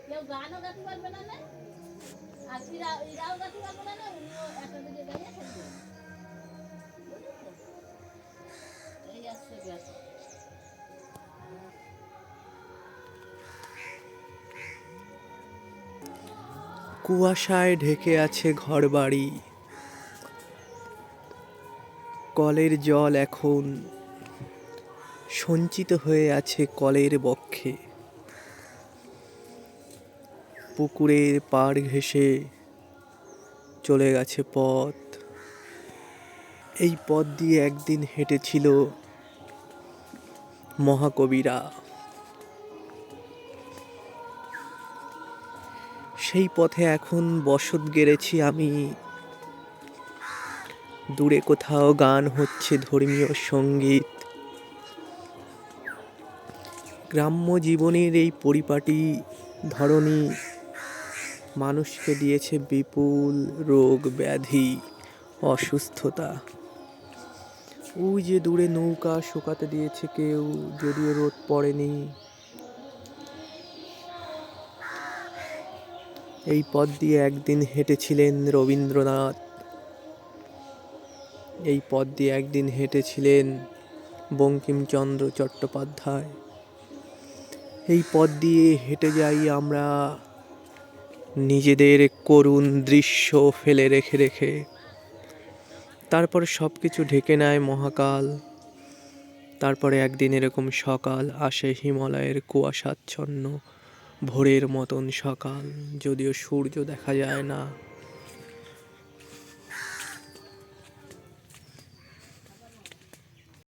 কেউ গানও গাইতে পারবে না, না আর ইরাও গাইতে পারবে না, উনিও একটা দিকে গাইয়ে থাকবে। এই আসছে গ্যাস। কুয়াশায় ঢেকে আছে ঘরবাড়ি, কলের জল এখন সঞ্চিত হয়ে আছে কলের বক্ষে। পুকুরের পাড় ঘেঁষে চলে গেছে পথ। এই পথ দিয়ে একদিন হেঁটেছিল মহাকবিরা। সেই পথে এখন বসত গেড়েছি আমি। দূরে কোথাও গান হচ্ছে ধর্মীয় সঙ্গীত। গ্রাম্য জীবনের এই পরিপাটি ধরনী মানুষকে দিয়েছে বিপুল রোগ ব্যাধি, অসুস্থতা। ওই যে দূরে নৌকা শুকাতে দিয়েছে কেউ, যদিও রোদ পড়েনি। এই পথ দিয়ে একদিন হেঁটেছিলেন রবীন্দ্রনাথ। এই পথ দিয়ে একদিন হেঁটেছিলেন বঙ্কিমচন্দ্র চট্টোপাধ্যায়। এই পথ দিয়ে হেঁটে যাই আমরা নিজেদের করুণ দৃশ্য ফেলে রেখে রেখে। তারপর সব কিছু ঢেকে নেয় মহাকাল। তারপরে একদিন এরকম সকাল আসে, হিমালয়ের কুয়াশাচ্ছন্ন ভোরের মতন সকাল, যদিও সূর্য দেখা যায় না।